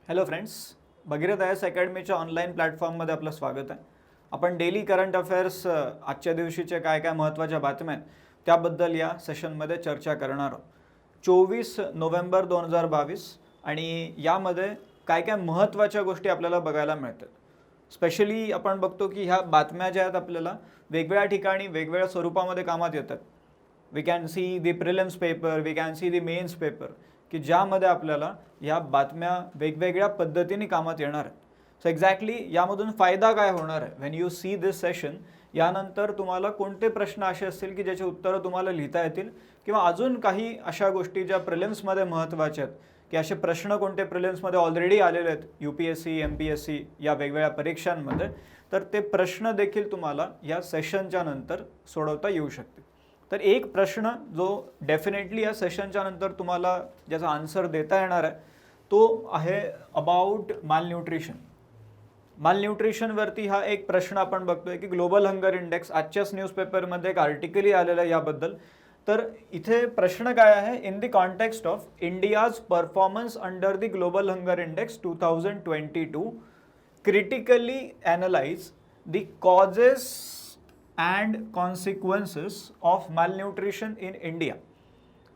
Hello friends, Bhagirath I S अकॅडमीच्या online प्लॅटफॉर्ममध्ये आपलं स्वागत आहे. आपण डेली करंट अफेअर्स आजच्या दिवशीचे काय काय महत्त्वाच्या बातम्या आहेत त्याबद्दल या सेशनमध्ये चर्चा करणार आहोत. 24 नोव्हेंबर 2022 आणि यामध्ये काय काय महत्त्वाच्या गोष्टी आपल्याला बघायला मिळतात. स्पेशली आपण बघतो की ह्या बातम्या ज्या आहेत आपल्याला वेगवेगळ्या ठिकाणी वेगवेगळ्या स्वरूपामध्ये कामात येतात. We can see the prelims paper, we can see the mains paper, की ज्यामध्ये आपल्याला या बातम्या वेगवेगळ्या पद्धतीने कामात येणार आहेत. सो एक्झॅक्टली यामधून फायदा काय होणार आहे when you see this session. यानंतर तुम्हाला कोणते प्रश्न असे असतील की ज्याची उत्तरं तुम्हाला लिहिता येतील, किंवा अजून काही अशा गोष्टी ज्या प्रिलिम्समध्ये महत्त्वाच्या आहेत, की असे प्रश्न कोणते प्रिलिम्समध्ये ऑलरेडी आलेले आहेत UPSC MPSC या वेगवेगळ्या परीक्षांमध्ये, तर ते प्रश्न देखील तुम्हाला या सेशनच्या नंतर सोडवता येऊ शकते. तर एक प्रश्न जो डेफिनेटली या सेशनच्या नंतर तुम्हाला ज्याचा आन्सर देता येणार आहे तो आहे अबाउट मालन्यूट्रिशन. मालन्यूट्रिशनवरती हा एक प्रश्न आपण बघतोय की ग्लोबल हंगर इंडेक्स आजच्याच न्यूजपेपरमध्ये एक आर्टिकलही आलेलं आहे याबद्दल. तर इथे प्रश्न काय आहे, in the context of India's performance under the global hunger index 2022 critically analyze the causes and consequences of malnutrition in India.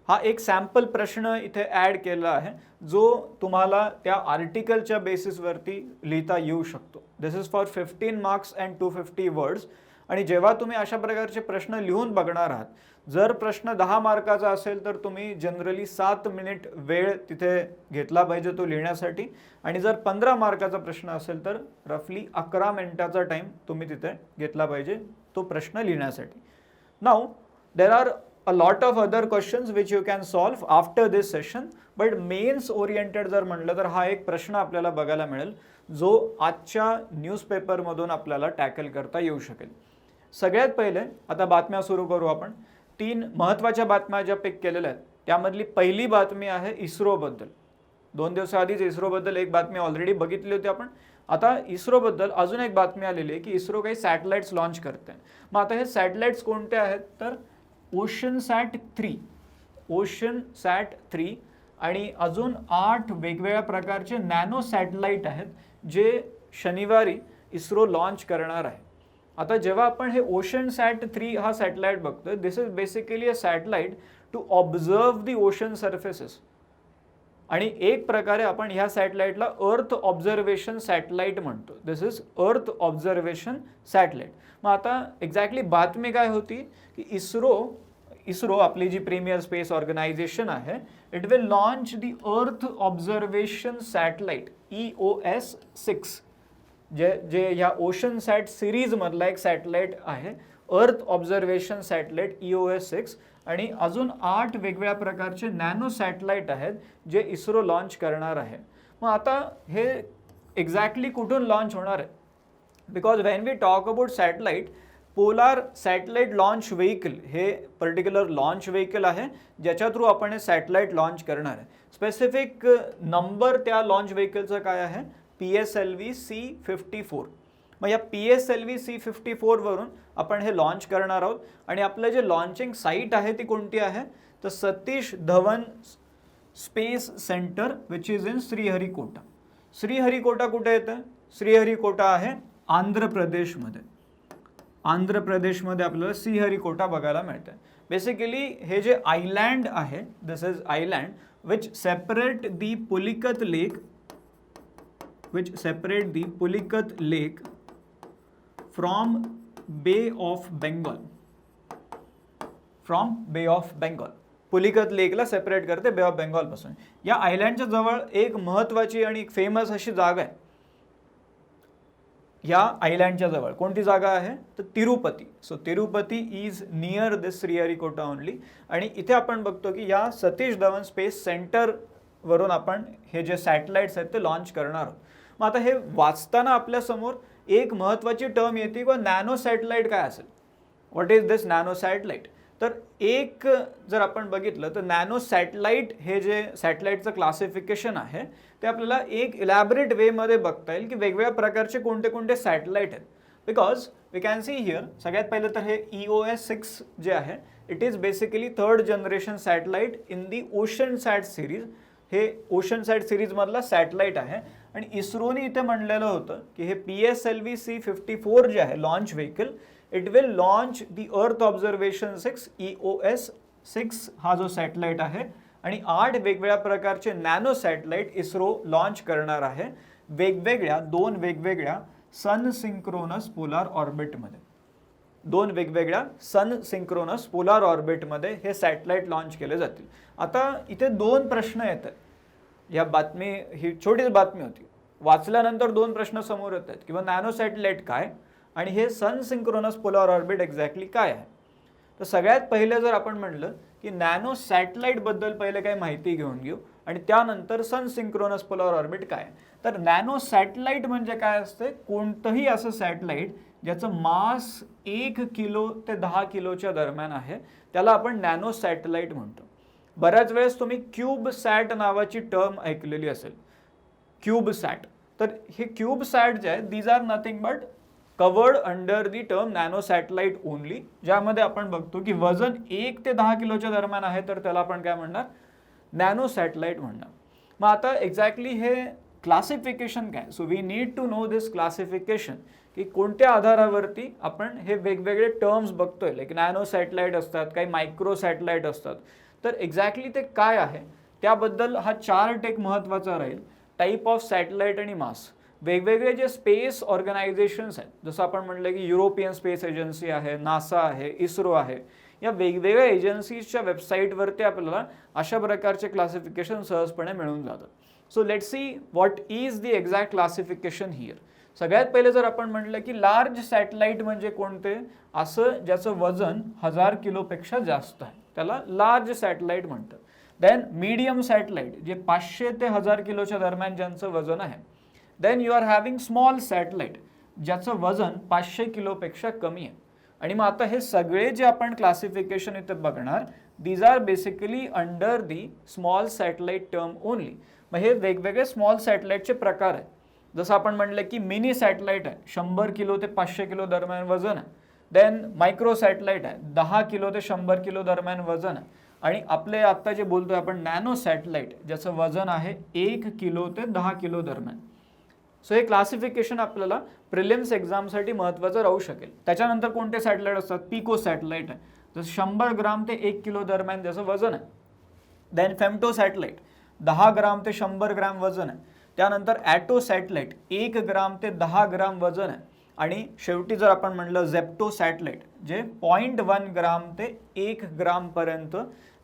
हा एक सॅम्पल प्रश्न इथे ॲड केला आहे जो तुम्हाला त्या आर्टिकलच्या बेसिसवरती लिहिता येऊ शकतो. This is for 15 marks and 250 words. आणि जेव्हा तुम्ही अशा प्रकारचे प्रश्न लिहून बघणार आहात, जर प्रश्न 10 मार्काचा असेल तर तुम्ही जनरली 7 मिनिट वेळ तिथे घेतला पाहिजे तो लिहिण्यासाठी, आणि जर 15 मार्काचा प्रश्न असेल तर रफली 11 मिनिटाचा टाईम तुम्ही तिथे घेतला पाहिजे तो प्रश्न लिहिण्यासाठी. Now there are a lot of other questions which you can solve after this session, but mains oriented जर म्हटलं तर हा एक प्रश्न आपल्याला बघायला मिळेल जो आजच्या न्यूजपेपरमधून आपल्याला टॅकल करता येऊ शकेल. सगळ्यात पहिले आता बातम्या सुरू करू आपण. 3 महत्त्वाच्या बातम्या ज्या पिक केलेल्या आहेत त्यामधली पहिली बातमी आहे इस्रोबद्दल. 2 दिवसाआधीच इस्रोबद्दल एक बातमी ऑलरेडी बघितली होती आपण. आता इस्रोबद्दल अजून एक बातमी आलेली आहे की इस्रो काही सॅटेलाइट्स लॉन्च करते. मग आता हे सॅटेलाइट्स कोणते आहेत तर ओशनसॅट 3 आणि अजून 8 वेगवेगळ्या प्रकारचे नॅनो सॅटेलाइट आहेत जे शनिवारी इस्रो लॉन्च करणार आहे. आता जेव्हा आपण हे ओशनसॅट 3 हा सॅटेलाइट बघतोय, this is basically a satellite to observe the ocean surfaces. आणि एक प्रकारे आपण ह्या सॅटेलाइटला अर्थ ऑब्झर्वेशन सॅटेलाइट म्हणतो. दिस इज अर्थ ऑब्झर्वेशन सॅटेलाइट. मग आता एक्झॅक्टली बातमी काय होती की इस्रो आपली जी प्रीमियर स्पेस ऑर्गनायझेशन आहे, इट विल लॉन्च दी अर्थ ऑब्झर्वेशन सॅटेलाइट EOS-6, जे ह्या ओशनसॅट सिरीजमधला एक सॅटेलाइट आहे, अर्थ ऑब्झर्वेशन सॅटेलाइट EOS-6. आणि अजून 8 वेगवेगळ्या प्रकारचे नॅनो सॅटेलाइट आहेत जे इस्रो लॉन्च करणार आहे. मग आता हे एक्झॅक्टली कुठून लॉन्च होणार आहे, because when we talk about satellite, polar satellite launch vehicle हे पर्टिक्युलर लॉन्च व्हेकल आहे ज्याच्या थ्रू आपण हे सॅटेलाइट लॉन्च करणार आहे. स्पेसिफिक नंबर त्या लॉन्च व्हेकलचा काय आहे, PSLV C-54. मग या PSLV C-54 वरून आपण हे लॉन्च करणार आहोत. आणि आपलं जे लॉन्चिंग साईट आहे ती कोणती आहे तर Satish Dhawan space centre which is in Sriharikota. Sriharikota कुठे येतं, श्रीहरिकोटा आहे आंध्र प्रदेशमध्ये. आंध्र प्रदेशमध्ये आपल्याला श्रीहरिकोटा बघायला मिळतं. बेसिकली हे जे आयलँड आहे, this is island which separate the Pulicat lake from Bay of Bengal. Pulicat लेकला सेपरेट करते बे ऑफ बेंगॉलपासून. या आयलँडच्या जवळ एक महत्त्वाची आणि एक फेमस अशी जागा आहे. या आयलँडच्या जवळ कोणती जागा आहे तर Tirupati. So Tirupati is near this Sriharikota only. आणि इथे आपण बघतो की या सतीश धवन स्पेस सेंटरवरून आपण हे जे सॅटेलाइट्स आहेत ते लॉन्च करणार आहोत. मग आता हे वाचताना आपल्यासमोर एक महत्त्वाची टर्म येते किंवा नॅनो सॅटेलाइट काय असेल, what is this nano satellite. तर एक जर आपण बघितलं तर नॅनो सॅटेलाइट हे जे सॅटेलाइटचं क्लासिफिकेशन आहे ते आपल्याला एक इलॅबरेट वेमध्ये बघता येईल की वेगवेगळ्या प्रकारचे कोणते कोणते सॅटेलाइट आहेत. Because we can see here, सगळ्यात पहिलं तर हे EOS-6 जे आहे, it is basically 3rd generation satellite in the Oceansat series. हे ओशनसॅट सिरीजमधला सॅटेलाइट आहे आणि इस्रोने इथे म्हणलेलं होतं की हे PSLV C54 जे आहे launch vehicle, it will launch दी अर्थ ऑब्झर्वेशन 6 EOS 6 हा जो सॅटेलाइट आहे आणि 8 वेगवेगळ्या प्रकारचे नॅनो सॅटेलाइट इस्रो लॉन्च करणार आहे दोन वेगवेगळ्या सन सिंक्रोनस पोलार ऑर्बिटमध्ये. दोन वेगवेगळ्या सन सिंक्रोनस पोलार ऑर्बिटमध्ये हे सॅटेलाइट लॉन्च केले जातील. आता इथे दोन प्रश्न येतात. या बातमी ही छोटीच बातमी होती, वाचल्यानंतर दोन प्रश्न समोर येतात किंवा नॅनो सॅटेलाइट काय आणि हे सन सिंक्रोनस पोलार ऑर्बिट एक्झॅक्टली काय आहे. तर सगळ्यात पहिले जर आपण म्हटलं की नॅनो सॅटेलाइट बद्दल पहिले काही माहिती घेऊन घेऊ आणि त्यानंतर सन सिंक्रोनस पोलार ऑर्बिट काय. तर नॅनो सॅटेलाइट म्हणजे काय असते, कोणतंही असं सॅटेलाइट ज्याचं मास 1 किलो ते 10 किलोच्या दरम्यान आहे त्याला आपण नॅनो सॅटेलाइट म्हणतो. बऱ्याच वेळेस तुम्ही क्यूब सॅट नावाची टर्म ऐकलेली असेल, क्यूब सॅट. तर हे क्यूब सॅट जे आहे these are nothing but covered under the term nano satellite only, ज्यामध्ये आपण बघतो की वजन 1 ते 10 किलोच्या दरम्यान आहे तर त्याला आपण काय म्हणणार, नॅनो सॅटेलाइट म्हणणार. मग आता एक्झॅक्टली हे क्लासिफिकेशन काय. So we need to know this classification की कोणत्या आधारावरती आपण हे वेगवेगळे टर्म्स बघतोय. लाईक नॅनो सॅटेलाइट असतात, काही मायक्रो सॅटेलाइट असतात. तर एक्झॅक्टली ते काय आहे त्याबद्दल हा चार्ट एक महत्त्वाचा राहील. टाईप ऑफ सॅटेलाइट आणि मास. वेगवेगळे जे स्पेस ऑर्गनायझेशन्स आहेत, जसं आपण म्हटलं की युरोपियन स्पेस एजन्सी आहे, नासा आहे, इस्रो आहे, या वेगवेगळ्या एजन्सीजच्या वेबसाईटवरती आपल्याला अशा प्रकारचे क्लासिफिकेशन सहजपणे मिळून जातात. So let's see what is the exact classification here. सगळ्यात पहिले जर आपण म्हटलं की लार्ज सॅटेलाइट म्हणजे कोणते, असं ज्याचं वजन 1000 किलोपेक्षा जास्त आहे त्याला लार्ज सॅटेलाइट म्हणतात. देन मीडियम सॅटेलाइट जे 500 ते 1000 किलोच्या दरम्यान ज्यांचं वजन आहे. Then you are having small satellite ज्याचं वजन 500 किलोपेक्षा कमी आहे. आणि मग आता हे सगळे जे आपण क्लासिफिकेशन इथे बघणार these are basically under the small satellite term only. मग हे वेगवेगळे स्मॉल सॅटेलाइटचे प्रकार आहेत. जसं आपण म्हटलं की मिनी सॅटेलाइट आहे, 100 किलो ते 500 किलो दरम्यान वजन आहे. देन मायक्रो सॅटेलाइट आहे, 10 किलो ते 100 किलो दरम्यान वजन आहे. आणि आपले आत्ता जे बोलतोय आपण नॅनो सॅटेलाइट ज्याचं वजन आहे 1 किलो ते 10 किलो दरम्यान. सो हे क्लासिफिकेशन आपल्याला प्रिलिम्स एक्झामसाठी महत्त्वाचं राहू शकेल. त्याच्यानंतर कोणते सॅटेलाइट असतात, पिको सॅटेलाइट आहे, जसं 100 ग्राम ते 1 किलो दरम्यान ज्याचं वजन आहे. देन फेम्टो सॅटेलाइट 10 ग्राम ते 100 ग्राम वजन आहे. त्यानंतर ॲटो सॅटेलाइट 1 ग्राम ते 10 ग्राम वजन आहे. आणि शेवटी जर आपण म्हटलं झेप्टो सॅटेलाइट जे 0.1 ग्राम ते 1 ग्रामपर्यंत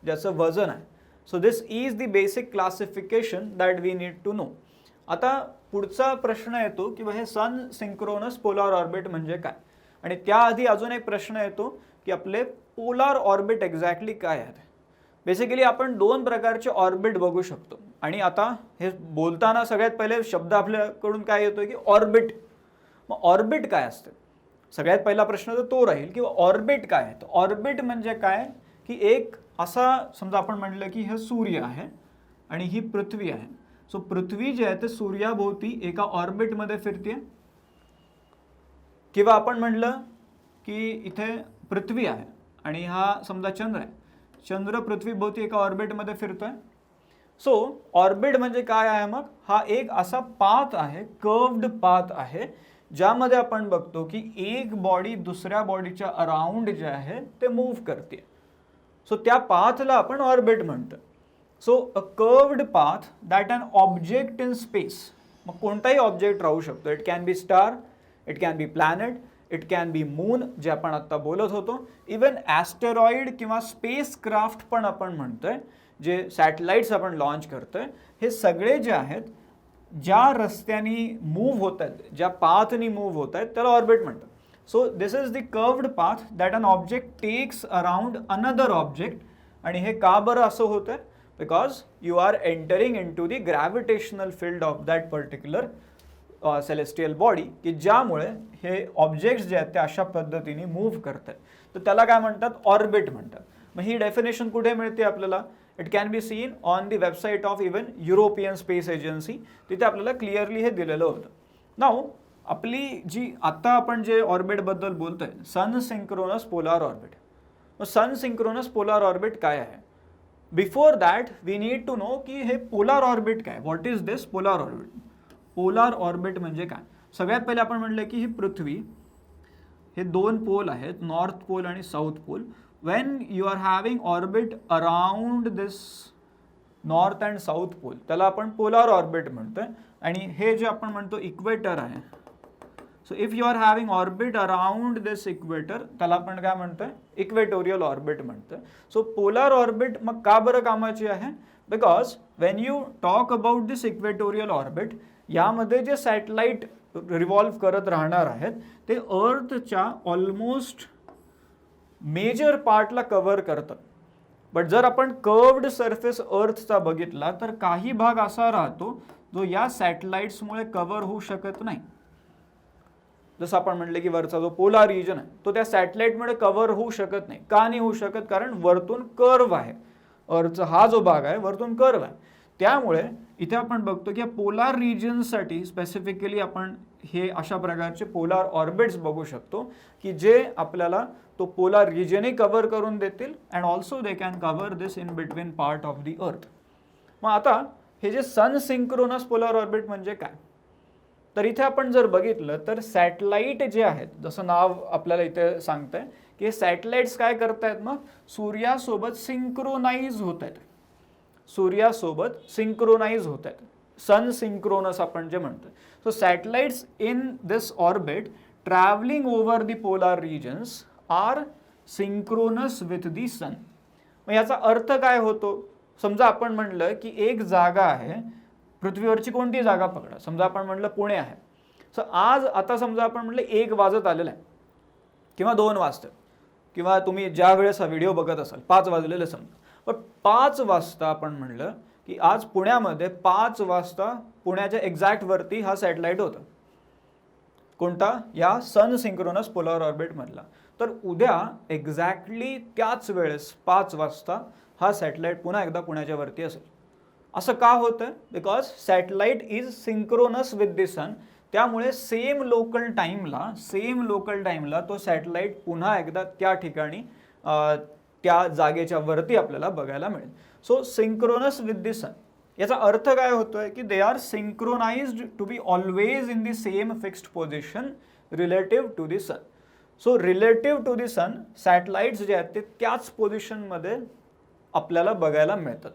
ज्याचं वजन आहे. So this is the basic classification that we need to know. आता पुढचा प्रश्न येतो की हे सन सिंक्रोनस पोलार ऑर्बिट म्हणजे काय. आणि त्याआधी अजून एक प्रश्न येतो की आपले पोलार ऑर्बिट एक्झॅक्टली काय आहेत. बेसिकली आपण दोन प्रकारचे ऑर्बिट बघू शकतो. आणि आता हे बोलताना सगळ्यात पहिले शब्द आपल्याकडून काय येतोय की ऑर्बिट. मग ऑर्बिट काय असते, सगळ्यात पहिला प्रश्न तर तो राहील की ऑर्बिट काय आहे. ऑर्बिट म्हणजे काय की एक असा समजा आपण म्हटलं की हे सूर्य आहे आणि ही पृथ्वी आहे. सो पृथ्वी जी आहे ते सूर्याभोवती एका ऑर्बिटमध्ये फिरते. किंवा आपण म्हटलं की इथे पृथ्वी आहे आणि हा समजा चंद्र आहे, चंद्र पृथ्वीभोवती एका ऑर्बिटमध्ये फिरतोय. सो ऑर्बिट म्हणजे काय आहे, मग हा एक असा पाथ आहे, कर्व्ड पाथ आहे, ज्यामध्ये आपण बघतो की एक बॉडी दुसऱ्या बॉडीच्या अराउंड जे आहे ते मूव्ह करते. सो त्या पाथला आपण ऑर्बिट म्हणतो. So a curved path that an object in space. मग कोणताही ऑब्जेक्ट राहू शकतो. It can be star, it can be planet, it can be moon जे आपण आत्ता बोलत होतो. इवन ॲस्टेरॉइड किंवा स्पेस क्राफ्ट पण आपण म्हणतोय, जे सॅटेलाइट्स आपण लॉन्च करतोय. हे सगळे जे आहेत ज्या रस्त्याने मूव्ह होत आहेत, ज्या पाथनी मूव्ह होत आहेत त्याला ऑर्बिट म्हणतात. So this is the curved path that an object takes around another object. आणि हे का बरं असं होतं, because you are entering into the gravitational field of that particular celestial body, की ज्यामुळे हे ऑब्जेक्ट्स जे आहेत ते अशा पद्धतीने मूव्ह करतात. तर त्याला काय म्हणतात, ऑर्बिट म्हणतात. मग ही डेफिनेशन कुठे मिळते आपल्याला, it can be seen on the website of even European Space agency. तिथे आपल्याला क्लिअरली हे दिलेलं होतं. नाऊ आपली जी आत्ता आपण जे ऑर्बिटबद्दल बोलतोय सन सिंक्रोनस पोलार ऑर्बिट. मग सन सिंक्रोनस पोलार ऑर्बिट काय आहे. Before that we need to know की हे पोलार ऑर्बिट काय. What is this polar orbit. Polar orbit म्हणजे काय. सगळ्यात पहिले आपण म्हटलं की ही पृथ्वी, हे दोन पोल आहेत, नॉर्थ पोल आणि south pole. When you are having orbit around this north and south pole, त्याला आपण पोलार ऑर्बिट म्हणतोय. आणि हे जे आपण म्हणतो इक्वेटर आहे, so if you are having orbit around this equator, त्याला आपण काय म्हणतोय, इक्वेटोरियल ऑर्बिट म्हणतोय. सो पोलार ऑर्बिट मग का बरं कामाची आहे, because when you talk about this equatorial orbit, यामध्ये जे सॅटेलाइट रिव्हॉल्व करत राहणार आहेत ते अर्थच्या ऑलमोस्ट मेजर पार्टला कव्हर करतात. बट जर आपण कर्व्ड सरफेस अर्थचा बघितला तर काही भाग असा राहतो जो या सॅटेलाइट्समुळे कव्हर होऊ शकत नाही. जसं आपण म्हटलं की वरचा जो पोलार रिजन आहे तो त्या सॅटेलाइटमुळे कव्हर होऊ शकत नाही. का नाही होऊ शकत, कारण वरतून कर्व आहे. अर्थचा हा जो भाग आहे वरतून कर्व आहे. त्यामुळे इथे आपण बघतो की या पोलार रिजनसाठी स्पेसिफिकली आपण हे अशा प्रकारचे पोलार ऑर्बिट्स बघू शकतो की जे आपल्याला तो पोलार रिजनही कव्हर करून देतील and also they can cover this in between part of the earth. मग आता हे जे सन सिंक्रोनस पोलार ऑर्बिट म्हणजे काय, तर इथे आपण जर बघितलं तर सॅटेलाइट जे आहेत, जसं नाव आपल्याला इथे सांगतंय की सॅटेलाइट्स काय करतायत, मग सूर्यासोबत सिंक्रोनाइज होत आहेत. सूर्यासोबत सिंक्रोनाइज होत आहेत, सन सिंक्रोनस आपण जे म्हणतो. So satellites in this orbit travelling over the polar regions are synchronous with the sun. मग याचा अर्थ काय होतो, समजा आपण म्हणलं की एक जागा आहे, पृथ्वीवरची कोणती जागा पकडा, समजा आपण म्हटलं पुणे आहे. सो आज आता समजा आपण म्हटलं 1 वाजत आलेलं आहे किंवा 2 वाजतं, किंवा तुम्ही ज्या वेळेस हा व्हिडिओ बघत असाल 5 वाजलेले समजा. पण 5 वाजता आपण म्हणलं की आज पुण्यामध्ये 5 वाजता पुण्याच्या एक्झॅक्ट वरती हा सॅटेलाइट होता. कोणता, या सन सिंक्रोनस पोलार ऑर्बिट मधला. तर उद्या एक्झॅक्टली त्याच वेळेस 5 वाजता हा सॅटेलाइट पुन्हा एकदा पुण्याच्या वरती असेल. असं का होतं, because satellite is synchronous with the sun. त्यामुळे सेम लोकल टाईमला तो सॅटेलाइट पुन्हा एकदा त्या ठिकाणी त्या जागेच्या वरती आपल्याला बघायला मिळेल. So synchronous with the sun याचा अर्थ काय होतोय की they are synchronised to be always in the same fixed position relative to the sun. So relative to the sun satellites जे आहेत ते त्याच पोझिशनमध्ये आपल्याला बघायला मिळतात.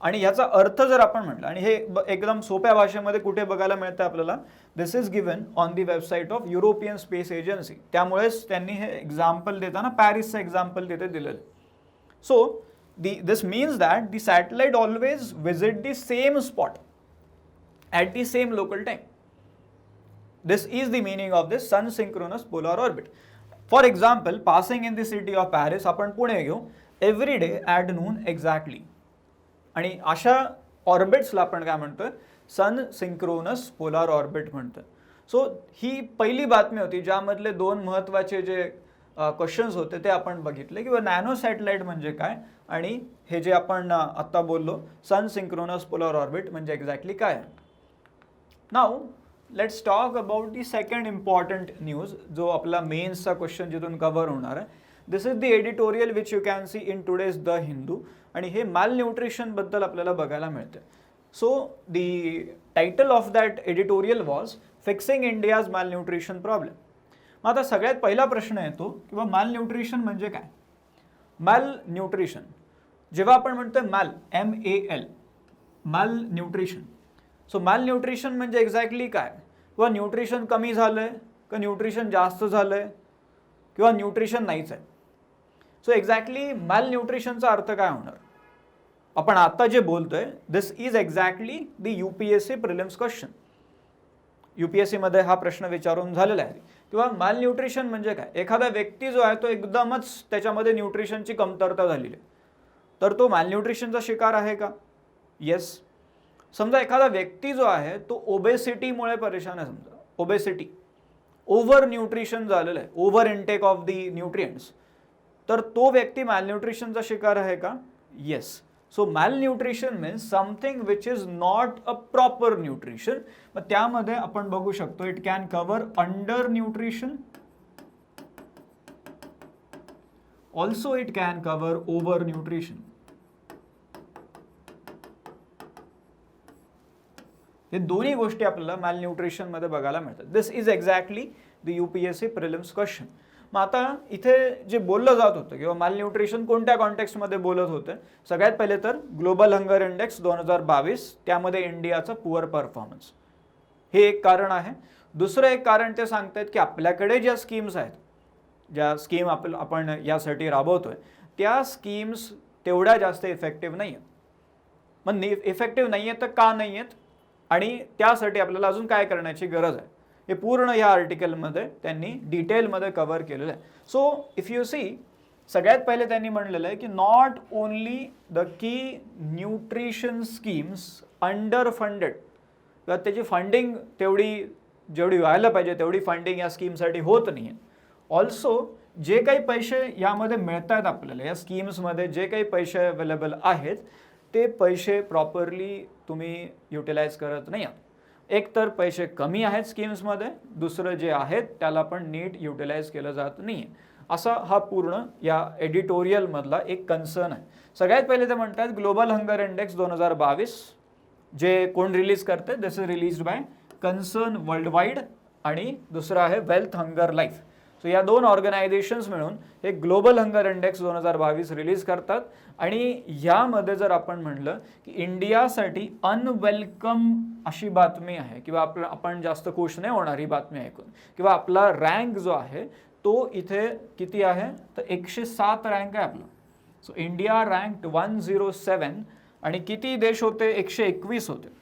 आणि याचा अर्थ जर आपण म्हटलं, आणि हे एकदम सोप्या भाषेमध्ये कुठे बघायला मिळतं आपल्याला, this is given on the website of European Space Agency. त्यामुळेच त्यांनी हे एक्झाम्पल देताना पॅरिसचं एक्झाम्पल तिथे दिलेलं. So this means that the satellite always visit the same spot at the same local time. This is the meaning of this sun synchronous polar orbit. For example, passing in the city of Paris, आपण पुणे घेऊ, every day at noon exactly. आणि अशा ऑर्बिट्सला आपण काय म्हणतोय, सन synchronous polar orbit म्हणतोय. So ही पहिली बातमी होती ज्यामधले 2 महत्त्वाचे जे क्वेश्चन्स होते ते आपण बघितले, किंवा नॅनो सॅटेलाइट म्हणजे काय आणि हे जे आपण आत्ता बोललो सन सिंक्रोनस पोलार ऑर्बिट म्हणजे एक्झॅक्टली काय आहे. Now let's talk about the second important news, जो आपला मेन्सचा क्वेश्चन जिथून कव्हर होणार आहे. This is the editorial which you can see in today's the Hindu. आणि हे मालन्यूट्रिशन बद्दल आपल्याला बघायला मिळते. So the title of that editorial was fixing India's malnutrition problem. मग आता सगळ्यात पहिला प्रश्न येतो किंवा मालन्यूट्रिशन म्हणजे काय. मालन्यूट्रिशन जेव्हा आपण म्हणतो MAL मालन्यूट्रिशन. सो मालन्यूट्रिशन म्हणजे एक्झॅक्टली काय, किंवा न्यूट्रिशन कमी झालंय का न्यूट्रिशन जास्त झालंय किंवा न्यूट्रिशन नाहीच आहे. सो एक्झॅक्टली मालन्यूट्रिशनचा अर्थ काय होणार. आपण आता जे बोलतोय this is exactly the UPSC prelims question. UPSC मध्ये हा प्रश्न विचारून झालेला आहे. किंवा मालन्यूट्रिशन म्हणजे काय, एखादा व्यक्ती जो आहे तो एकदमच त्याच्यामध्ये न्यूट्रिशनची कमतरता झालेली आहे, तर तो मालन्यूट्रिशनचा शिकार आहे का. येस. समजा एखादा व्यक्ती जो आहे तो ओबेसिटीमुळे परेशान आहे, समजा ओबेसिटी, ओव्हर न्यूट्रिशन झालेलं आहे, over intake of the nutrients, तर तो व्यक्ती मालन्यूट्रिशनचा शिकार आहे का. Yes. So malnutrition means something which is not a proper nutrition. मग त्यामध्ये आपण बघू शकतो it can cover under nutrition, also it can cover over nutrition. हे दोन्ही गोष्टी आपल्याला मॅलन्यूट्रिशनमध्ये बघायला मिळतात. This is exactly the UPSC prelims question. मग आता इथे जे बोललं जात होतं किंवा मॅलन्यूट्रिशन कोणत्या कॉन्टेक्स्टमध्ये बोलत होतं, सगळ्यात पहिले तर ग्लोबल हंगर इंडेक्स 2022, त्यामध्ये इंडियाचा पुअर परफॉर्मन्स, हे एक कारण आहे. दुसरं एक कारण ते सांगतायत की आपल्याकडे ज्या स्कीम्स आहेत, ज्या स्कीम आपण यासाठी राबवतोय, त्या स्कीम्स तेवढ्या जास्त इफेक्टिव्ह नाही आहेत. मग इफेक्टिव्ह नाही आहेत तर का नाही आहेत आणि त्यासाठी आपल्याला अजून काय करण्याची गरज आहे, हे पूर्ण या आर्टिकलमध्ये त्यांनी डिटेलमध्ये कव्हर केलेलं आहे. सो इफ यू सी, सगळ्यात पहिले त्यांनी म्हणलेलं आहे की not only the key nutrition schemes under funded, किंवा त्याची फंडिंग जेवढी व्हायला पाहिजे तेवढी फंडिंग या स्कीमसाठी होत नाही आहे. ऑल्सो जे काही पैसे यामध्ये मिळत आहेत आपल्याला, या स्कीम्समध्ये जे काही पैसे अवेलेबल आहेत ते पैसे प्रॉपरली तुम्ही युटिलाइज करत नाही आहात. एक तर पैसे कमी आहेत स्कीम्समध्ये, दुसरं जे आहेत त्याला पण नीट युटिलाइज केलं जात नाही आहे. असा हा पूर्ण या एडिटोरियलमधला एक कन्सर्न आहे. सगळ्यात पहिले ते म्हणतात ग्लोबल हंगर इंडेक्स 2022, जे कोण रिलीज करते, this is released by Concern Worldwide, आणि दुसरं आहे वेल्थ हंगर लाईफ. सो या दोन ऑर्गनायझेशन्स मिळून हे ग्लोबल हंगर इंडेक्स 2022 रिलीज करतात. आणि यामध्ये जर आपण म्हणलं की इंडियासाठी अनवेलकम अशी बातमी आहे, किंवा आपण जास्त खुश नाही होणार ही बातमी ऐकून, किंवा आपला रँक जो आहे तो इथे किती आहे तर 107 रँक आहे आपला. सो इंडिया रँक्ड 107, आणि किती देश होते, 121 होते.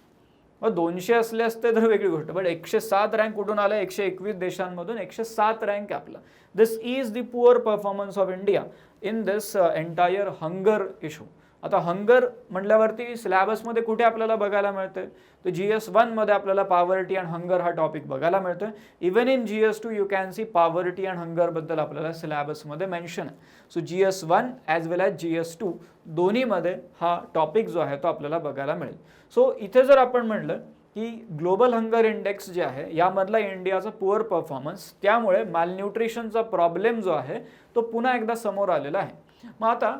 मग 200 असले असते तर वेगळी गोष्ट, बट 107 रँक कुठून आलं, 121 देशांमधून 107 रँक आहे आपला. This is the poor performance of India in this entire hunger issue. आता हंगर म्हटल्यावरती सिलेबसमध्ये कुठे आपल्याला बघायला मिळते, तर GS1 मध्ये आपल्याला पॉवर्टी अँड हंगर हा टॉपिक बघायला मिळतोय. Even in GS2 you can C poverty and hunger बद्दल आपल्याला सिलेबसमध्ये मेन्शन आहे. सो GS1 ॲज वेल ॲज GS2 दोन्हीमध्ये हा टॉपिक जो आहे तो आपल्याला बघायला मिळेल. सो इथे जर आपण म्हणलं की ग्लोबल हंगर इंडेक्स जे आहे यामधला इंडियाचा पुअर परफॉर्मन्स, त्यामुळे मालन्यूट्रिशनचा प्रॉब्लेम जो आहे तो पुन्हा एकदा समोर आलेला आहे. मग आता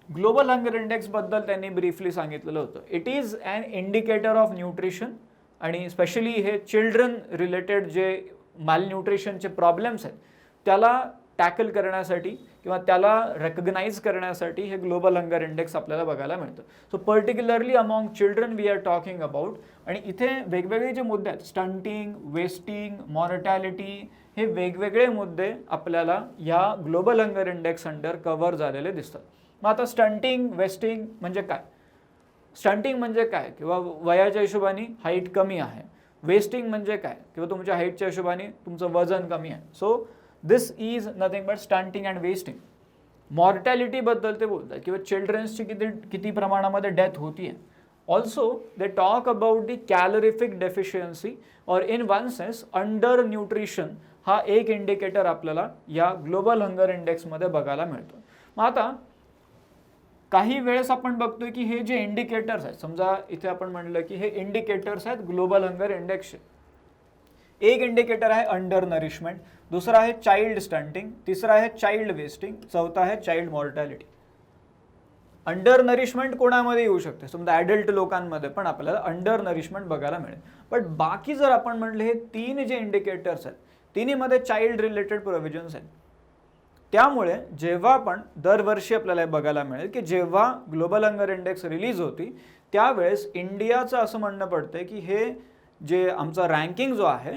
ग्लोबल हंगर इंडेक्स बद्दल त्यांनी ब्रीफली सांगितलेलं होतं, it is an indicator of nutrition, आणि स्पेशली हे चिल्ड्रन रिलेटेड जे मालन्यूट्रिशनचे प्रॉब्लेम्स आहेत त्याला टॅकल करण्यासाठी किंवा त्याला रेकग्नाइज करण्यासाठी हे ग्लोबल हंगर इंडेक्स आपल्याला बघायला मिळतं. So particularly among children we are talking about, आणि इथे वेगवेगळे जे मुद्दे आहेत, स्टंटिंग, वेस्टिंग, मॉर्टॅलिटी, हे वेगवेगळे मुद्दे आपल्याला या global hunger index under cover झालेले दिसतात. मग आता स्टंटिंग, वेस्टिंग म्हणजे काय, स्टंटिंग म्हणजे काय, किंवा वयाच्या हिशोबाने हाईट कमी आहे. वेस्टिंग म्हणजे काय, किंवा तुमच्या हाईटच्या हिशोबाने तुमचं वजन कमी आहे. So this is nothing but stunting and wasting. मॉर्टॅलिटीबद्दल ते बोलतात, किंवा चिल्ड्रन्सची किती प्रमाणामध्ये डेथ होती आहे. Also they talk about the calorific deficiency, और in one sense under nutrition हा एक इंडिकेटर आपल्याला या ग्लोबल हंगर इंडेक्समध्ये बघायला मिळतो. मग आता काही वेळेस आपण बघतोय की हे जे इंडिकेटर्स आहेत, समजा इथे आपण म्हणलं की हे इंडिकेटर्स आहेत ग्लोबल हंगर इंडेक्सचे. एक इंडिकेटर आहे अंडर नरिशमेंट, दुसरा आहे चाइल्ड स्टंटिंग, तिसरा आहे चाइल्ड वेस्टिंग, चौथा आहे चाइल्ड मॉर्टॅलिटी. अंडर नरिशमेंट कोणामध्ये येऊ शकते, समजा ॲडल्ट लोकांमध्ये पण आपल्याला अंडर नरिशमेंट बघायला मिळेल. बट बाकी जर आपण म्हटलं हे तीन जे इंडिकेटर्स आहेत तिन्हीमध्ये चाइल्ड रिलेटेड प्रोव्हिजन्स आहेत. त्यामुळे जेव्हा पण दरवर्षी आपल्याला बघायला मिळेल की जेव्हा ग्लोबल हंगर इंडेक्स रिलीज होती त्यावेळेस इंडियाचं असं म्हणणं पडतं की हे जे आमचा रँकिंग जो आहे,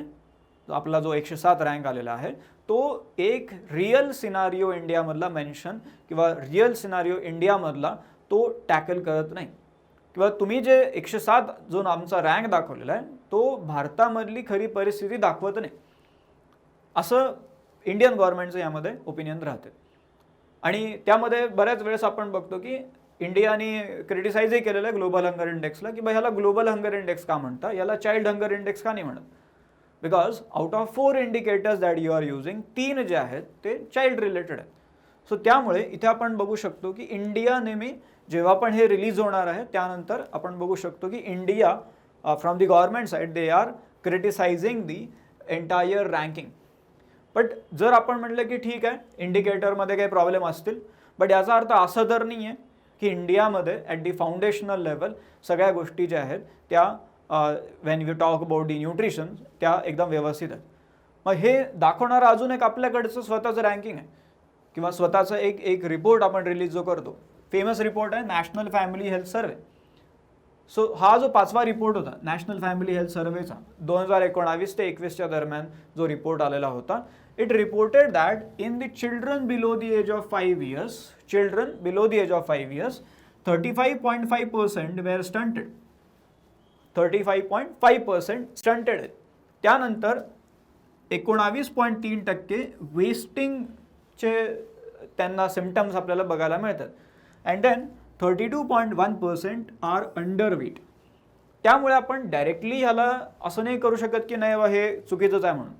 आपला जो 107 रँक आलेला आहे, तो एक रिअल सिनारिओ इंडियामधला मेन्शन किंवा रिअल सिनारिओ इंडियामधला तो टॅकल करत नाही, किंवा तुम्ही जे 107 जो आमचा रँक दाखवलेला आहे तो भारतामधली खरी परिस्थिती दाखवत नाही, असं इंडियन गव्हर्नमेंटचं यामध्ये ओपिनियन राहते. आणि त्यामध्ये बऱ्याच वेळेस आपण बघतो की इंडियाने क्रिटिसाइजही केलेलं आहे ग्लोबल हंगर इंडेक्सला, की ह्याला ग्लोबल हंगर इंडेक्स का म्हणता, याला चाइल्ड हंगर इंडेक्स का नाही म्हणत. Because out of 4 indicators that you are using, 3 जे आहेत ते चाइल्ड रिलेटेड आहेत. सो त्यामुळे इथे आपण बघू शकतो की इंडिया नेहमी जेव्हा पण हे रिलीज होणार आहे त्यानंतर आपण बघू शकतो की India from the government side they are criticising the entire ranking. But जर आपण म्हटलं की ठीक आहे इंडिकेटरमध्ये काही प्रॉब्लेम असतील, बट याचा अर्थ असा तर नाही आहे की इंडियामध्ये ॲट दी फाउंडेशनल लेवल सगळ्या गोष्टी ज्या आहेत त्या Wien you talk about the nutrition त्या एकदम व्यवस्थित आहेत. मग हे दाखवणारं अजून एक आपल्याकडचं स्वतःचं रँकिंग आहे किंवा स्वतःचा एक रिपोर्ट आपण रिलीज जो करतो, फेमस रिपोर्ट आहे नॅशनल फॅमिली हेल्थ सर्वे. सो हा जो 5वा रिपोर्ट होता नॅशनल फॅमिली हेल्थ सर्वेचा 2019 ते 21च्या दरम्यान जो रिपोर्ट आलेला होता, it reported that in the children below the age of 5 years, 35.5% were stunted. 35.5% stunted आहेत. त्यानंतर 19.3% वेस्टिंगचे त्यांना सिम्पटम्स आपल्याला बघायला मिळतात. And then 32.1% are underweight. त्यामुळे आपण डायरेक्टली ह्याला असं नाही करू शकत की नाही हे चुकीचंच आहे म्हणून,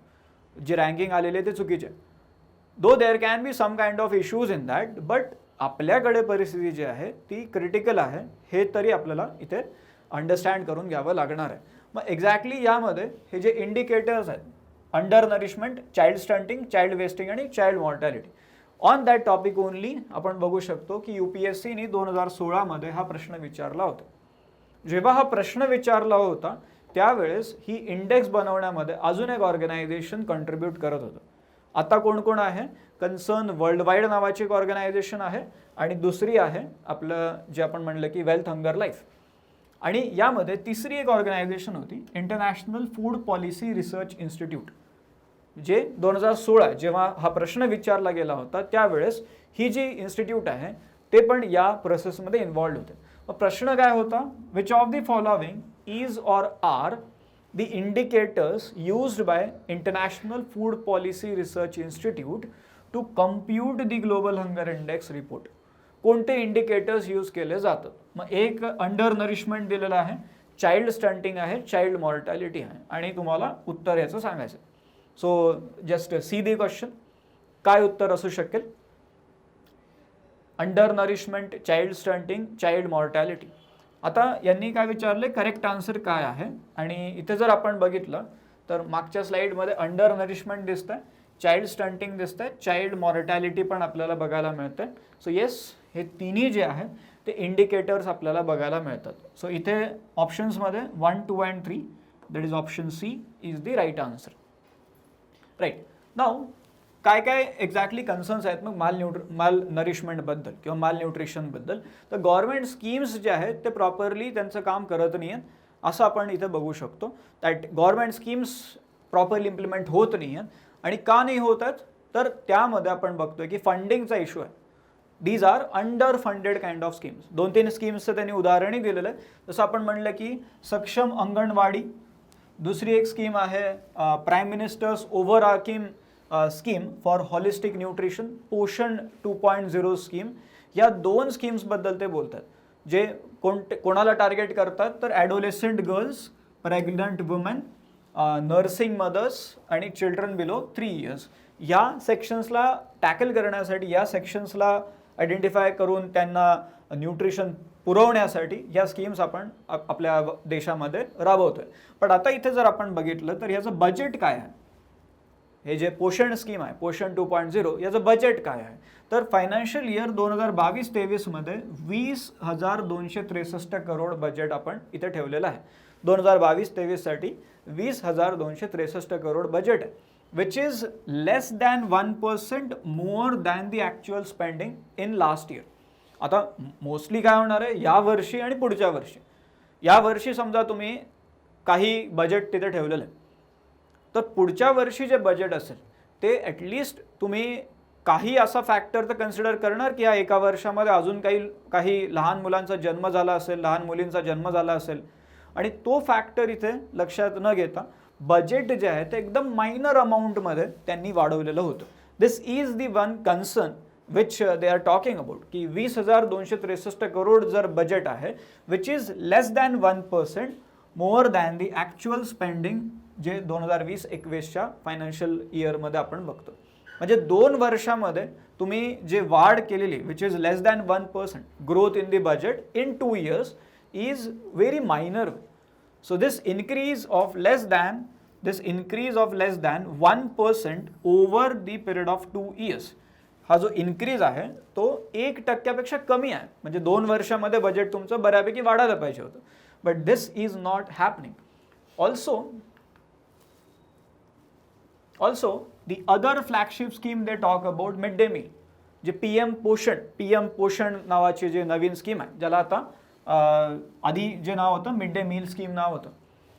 जे रँकिंग आलेले ते चुकीचे. Though there can be some kind of issues in that, but आपल्याकडे परिस्थिती जी आहे ती क्रिटिकल आहे हे तरी आपल्याला इथे अंडरस्टँड करून घ्यावं लागणार आहे. मग एक्झॅक्टली यामध्ये हे जे इंडिकेटर्स आहेत, under nourishment, child stunting, child wasting आणि child mortality, on that topic only आपण बघू शकतो की UPSCने 2016मध्ये हा प्रश्न विचारला होता. जेव्हा हा प्रश्न विचारला होता त्यावेळेस ही इंडेक्स बनवण्यामध्ये अजून एक ऑर्गनायझेशन कंट्रीब्यूट करत होतं. आता कोण कोण आहे? कन्सर्न वर्ल्ड वाईड नावाची एक ऑर्गनायझेशन आहे आणि दुसरी आहे आपलं जे आपण म्हणलं की वेल्थ हंगर लाईफ. आणि यामध्ये तिसरी एक ऑर्गनायझेशन होती international food policy research institute, जे 2016 जेव्हा हा प्रश्न विचारला गेला होता त्यावेळेस ही जी इन्स्टिट्यूट आहे ते पण या प्रोसेसमध्ये इन्व्हॉल्ड होते. मग प्रश्न काय होता? Which of the following is or are the indicators used by international food policy research institute to compute the global hunger index report. कोणते इंडिकेटर्स यूज केले जातात? मग एक अंडर नरिशमेंट दिलेलं आहे, चाइल्ड स्टंटिंग आहे, चाइल्ड मॉर्टॅलिटी आहे आणि तुम्हाला उत्तर याचं सांगायचं. So just see the question. काय उत्तर असू शकेल? Under nourishment, child stunting, child mortality. आता यांनी काय विचारले, करेक्ट आन्सर काय आहे? आणि इथे जर आपण बघितलं तर मागच्या स्लाइडमध्ये अंडर नरिशमेंट दिसतंय, चाइल्ड स्टंटिंग दिसतंय, चाइल्ड मॉर्टॅलिटी पण आपल्याला बघायला मिळते. सो येस, हे तिन्ही जे आहेत ते इंडिकेटर्स आपल्याला बघायला मिळतात. सो इथे ऑप्शन्समध्ये 1, 2 and 3 that is option C is the right answer. Right. Now काय काय एक्झॅक्टली कन्सर्न्स आहेत मग माल नरिशमेंटबद्दल किंवा माल न्यूट्रिशनबद्दल? तर गव्हर्नमेंट स्कीम्स जे आहेत ते प्रॉपरली त्यांचं काम करत नाही आहेत असं आपण इथे बघू शकतो. That government schemes properly implement होत नाही आहेत. आणि का नाही होत आहेत? तर त्यामध्ये आपण बघतोय की फंडिंगचा इश्यू आहे. These are underfunded kind of schemes. 2-3 स्कीम्सचं त्यांनी उदाहरणही दिलेलं आहे. जसं आपण म्हणलं की सक्षम अंगणवाडी, दुसरी एक स्कीम आहे Prime Minister's overarching scheme for holistic nutrition, Poshan 2.0 scheme. या 2 स्कीम्सबद्दल ते बोलतात, जे कोणाला टार्गेट करतात तर adolescent girls, pregnant women, nursing mothers आणि चिल्ड्रन बिलो 3 years. या सेक्शन्सला टॅकल करण्यासाठी, या सेक्शन्सला आयडेंटिफाय करून त्यांना न्यूट्रिशन पुरवण्यासाठी या स्कीम्स आपण आपल्या देशामध्ये राबवतोय. पण आता इथे जर आपण बघितलं तर याचं बजेट काय आहे? हे जे पोषण स्कीम आहे, पोषण 2.0, याचं बजेट काय आहे? तर फायनान्शियल इयर 2022-23 मध्ये 20,263 करोड बजेट आपण इथे ठेवलेलं आहे. 2022-23 साठी 20,263 करोड बजेट आहे, which is less than 1% more than the actual spending in last year. आता मोस्टली काय होणार आहे या वर्षी आणि पुढच्या वर्षी? या वर्षी समजा तुम्ही काही बजेट तिथे ठेवलेलं आहे, तर पुढच्या वर्षी जे बजेट असेल ते ॲटलिस्ट तुम्ही काही असा फॅक्टर तर कन्सिडर करणार की या एका वर्षामध्ये अजून काही लहान मुलांचा जन्म झाला असेल, लहान मुलींचा जन्म झाला असेल, आणि तो फॅक्टर इथे लक्षात न घेता बजेट जे आहे ते एकदम मायनर अमाऊंटमध्ये त्यांनी वाढवलेलं होतं. This is the one concern which they are talking about की 20,263 करोड जर बजेट आहे, which is less than 1% more than the actual spending जे 2020-21च्या फायनान्शियल इयरमध्ये आपण बघतो. म्हणजे 2 वर्षामध्ये तुम्ही जे वाढ केलेली which is less than 1% growth in the budget in 2 years is very minor. So this increase of less than 1% over the period of 2 years, हा जो इन्क्रीज आहे तो 1% कमी आहे. म्हणजे 2 वर्षामध्ये बजेट तुमचं बऱ्यापैकी वाढायला पाहिजे होतं. But this is not happening. Also the other flagship scheme they talk about mid day meal, जे पीएम पोषण नावाची जे नवीन स्कीम आहे, ज्याला आता आधी जे नाव होतं मिड डे मील स्कीम नाव होतं,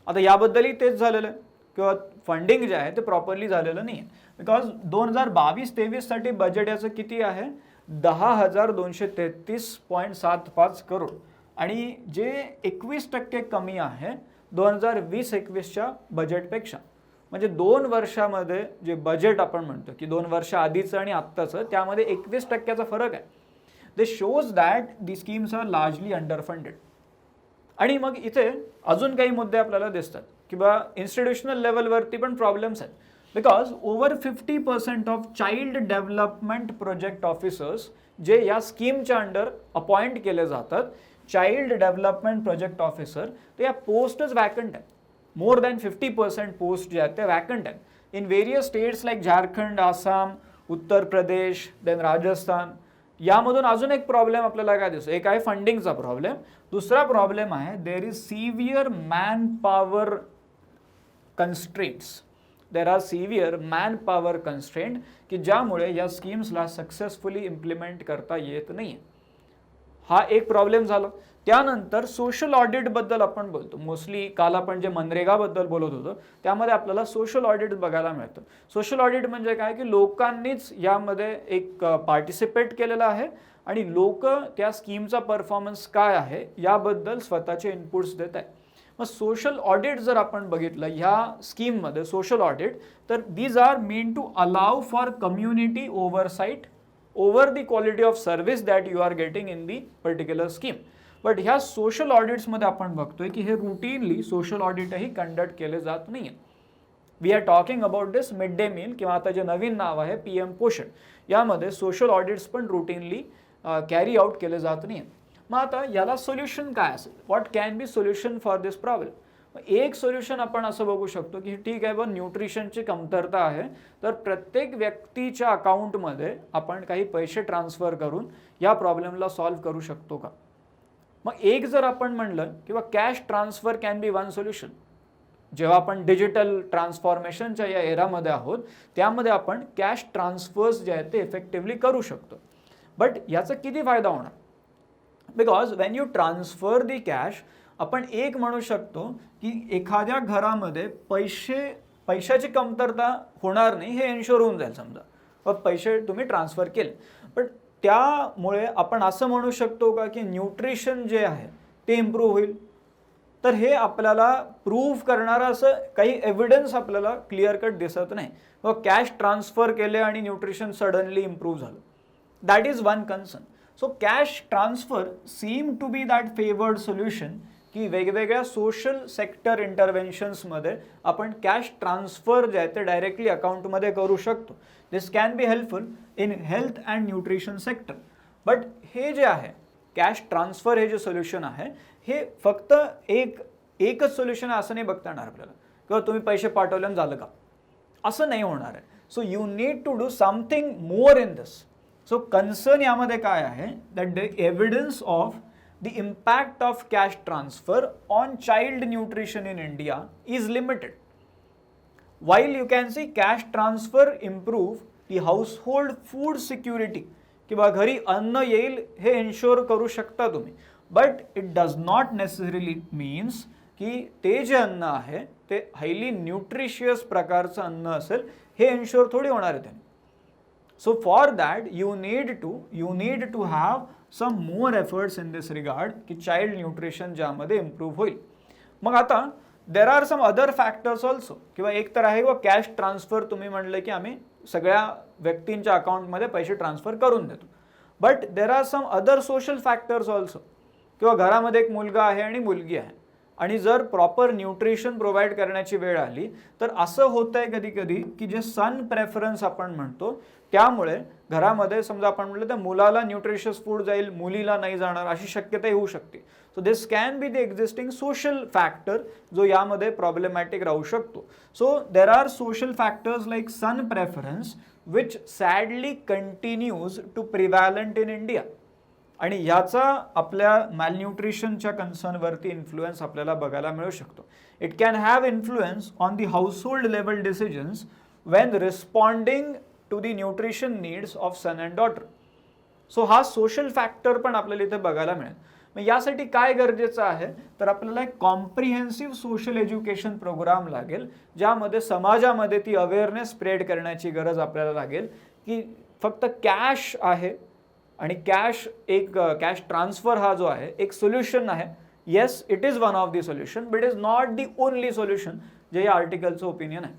आता याबद्दलही तेच झालेलं आहे किंवा फंडिंग जे आहे ते प्रॉपरली झालेलं नाही आहे. बिकॉज 2022-23 बजेट याचं किती आहे, 10,233.75 करोड, आणि जे 21% कमी आहे 2020-21च्या बजेटपेक्षा. म्हणजे 2 वर्षामध्ये जे बजेट आपण म्हणतो की 2 वर्ष आधीचं आणि आत्ताचं, त्यामध्ये 21% फरक आहे. This shows that the schemes are largely under funded. आणि मग इथे अजून काही मुद्दे आपल्याला दिसतात किंवा इन्स्टिट्यूशनल लेवलवरती पण प्रॉब्लेम्स आहेत. Because over 50% of child development project officers जे या स्कीमच्या अंडर अपॉइंट केले जातात, चाइल्ड डेव्हलपमेंट प्रोजेक्ट ऑफिसर, ते या पोस्टच वॅकंट आहेत. मोर दॅन 50% पोस्ट जे आहेत ते वॅकंट आहेत in various states like Jharkhand, Assam, Uttar Pradesh, then Rajasthan. यामधून अजून एक प्रॉब्लेम आपल्याला काय दिसतो, एक आहे फंडिंगचा प्रॉब्लेम, दुसरा प्रॉब्लेम आहे there is severe man power constraints. There are severe man power constraint की ज्यामुळे या स्कीम्सला सक्सेसफुली इम्प्लिमेंट करता येत नाही. हा एक प्रॉब्लेम झाला. त्यानंतर सोशल ऑडिटबद्दल आपण बोलतो. मोस्टली काल आपण जे मनरेगाबद्दल बोलत होतो त्यामध्ये आपल्याला सोशल ऑडिट बघायला मिळतं. सोशल ऑडिट म्हणजे काय की लोकांनीच यामध्ये एक पार्टिसिपेट केलेलं आहे आणि लोक त्या स्कीमचा परफॉर्मन्स काय आहे याबद्दल स्वतःचे इनपुट्स देत आहेत. मग सोशल ऑडिट जर आपण बघितलं ह्या स्कीममध्ये सोशल ऑडिट, तर these are mean to allow for community oversight over the quality of service that you are getting in the particular scheme. But ह्या सोशल ऑडिट्समध्ये आपण बघतोय की हे रुटीनली सोशल ऑडिटही कंडक्ट केले जात नाही. We are talking about this mid day meal किंवा आता जे नवीन नाव आहे पीएम पोषण, यामध्ये सोशल ऑडिट्स पण रुटीनली कॅरी आउट केले जात नाही. मग आता याला सोल्युशन काय असेल, what can be solution for this problem. एक सोल्युशन आपण असं बघू शकतो की ठीक आहे, पण न्यूट्रिशनची कमतरता आहे, तर प्रत्येक व्यक्तीच्या अकाउंटमध्ये आपण काही पैसे ट्रान्सफर करून या प्रॉब्लेमला सॉल्व्ह करू शकतो का. मग एक जर आपण म्हणलं किंवा cash transfer can be one solution. जेव्हा आपण डिजिटल ट्रान्सफॉर्मेशनच्या या एरामध्ये आहोत त्यामध्ये आपण कॅश ट्रान्सफर्स जे आहेत ते इफेक्टिव्हली करू शकतो. बट याचा किती फायदा होणार, because when you transfer the cash, आपण एक म्हणू शकतो की एखाद्या घरामध्ये पैशाची कमतरता होणार नाही हे एन्श्योर होऊन जाईल. समजा पैसे तुम्ही ट्रान्सफर केले, पण त्यामुळे आपण असं म्हणू शकतो का की न्यूट्रिशन जे आहे ते इम्प्रूव्ह होईल. तर हे आपल्याला प्रूव्ह करणारा असं काही एव्हिडन्स आपल्याला क्लिअर कट दिसत नाही. कॅश ट्रान्सफर केले आणि न्यूट्रिशन सडनली इम्प्रूव्ह झालं, that is one concern. So cash transfer seem to be that favoured solution की वेगवेगळ्या सोशल सेक्टर इंटरव्हेन्शन्समध्ये आपण कॅश ट्रान्सफर जे आहे ते डायरेक्टली अकाउंटमध्ये करू शकतो. This can be helpful in health and nutrition sector. But हे जे आहे कॅश ट्रान्सफर हे जे सोल्युशन आहे हे फक्त एकच सोल्युशन आहे असं नाही बघता येणार आपल्याला, किंवा तुम्ही पैसे पाठवले आणि झालं का, असं नाही होणार आहे. So you need to do something more in this. So concern यामध्ये काय आहे, that the evidence of the impact of cash transfer on child nutrition in India is limited. While you can see cash transfer improve the household food security, किंवा घरी अन्न येईल हे ensure करू शकता तुम्ही, but it does not necessarily means की ते जे अन्न आहे ते हायली न्यूट्रिशियस प्रकारचं अन्न असेल हे एन्श्योर थोडी होणार आहे त्याने. So for that you need to have some more efforts in this regard की child nutrition ज्यामध्ये इम्प्रूव्ह होईल. मग आता there are some other factors also, किंवा एक तर आहे व कॅश ट्रान्सफर तुम्ही म्हणलं की आम्ही सगळ्या व्यक्तींच्या अकाउंटमध्ये पैसे ट्रान्सफर करून देतो, but there are some other social factors also. किंवा घरामध्ये एक मुलगा आहे आणि मुलगी आहे आणि जर प्रॉपर न्यूट्रिशन प्रोव्हाइड करण्याची वेळ आली तर असं होतं आहे कधी कधी की जे सन प्रेफरन्स आपण म्हणतो त्यामुळे घरामध्ये समजा आपण म्हटलं तर मुलाला न्यूट्रिशियस फूड जाईल, मुलीला नाही जाणार, अशी शक्यताही होऊ शकते. So this can be the existing social factor जो यामध्ये प्रॉब्लेमॅटिक राहू शकतो. So there are social factors like son preference which sadly continues to prevalent in India. आणि ह्याचा आपल्या मॅलन्यूट्रिशनच्या कन्सर्नवरती इन्फ्लुएन्स आपल्याला बघायला मिळू शकतो. It can have influence on the household level decisions when responding to the nutrition needs of son and daughter. So हा social factor पण आपल्याला इथे बघायला मिळेल. मग यासाठी काय गरजेचं आहे तर आपल्याला एक कॉम्प्रिहेन्सिव्ह सोशल एज्युकेशन प्रोग्राम लागेल, ज्यामध्ये समाजामध्ये ती अवेअरनेस स्प्रेड करण्याची गरज आपल्याला लागेल की फक्त कॅश आहे आणि कॅश ट्रान्सफर हा जो आहे एक सोल्युशन आहे. Yes, it is one of the solution, but is not the only solution, जे या आर्टिकलचं ओपिनियन आहे.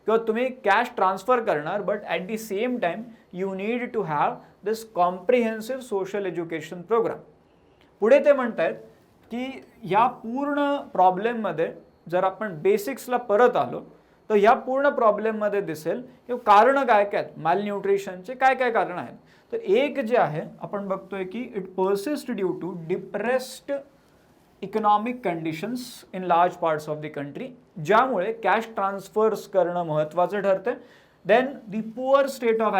किंवा तुम्ही कॅश ट्रान्सफर करणार, but at the same time you need to have this comprehensive social education programme. पुढे ते म्हणतायत की या पूर्ण प्रॉब्लेममध्ये जर आपण बेसिक्सला परत आलो तर ह्या पूर्ण प्रॉब्लेममध्ये दिसेल की कारणं काय काय आहेत, मॅलन्यूट्रिशनचे काय काय कारणं आहेत. तर एक जे आहे आपण बघतोय की it persist due to depressed economic conditions in large parts of the country, ज्यामुळे कॅश ट्रान्सफर्स करणं महत्त्वाचं ठरते. Then the poor state of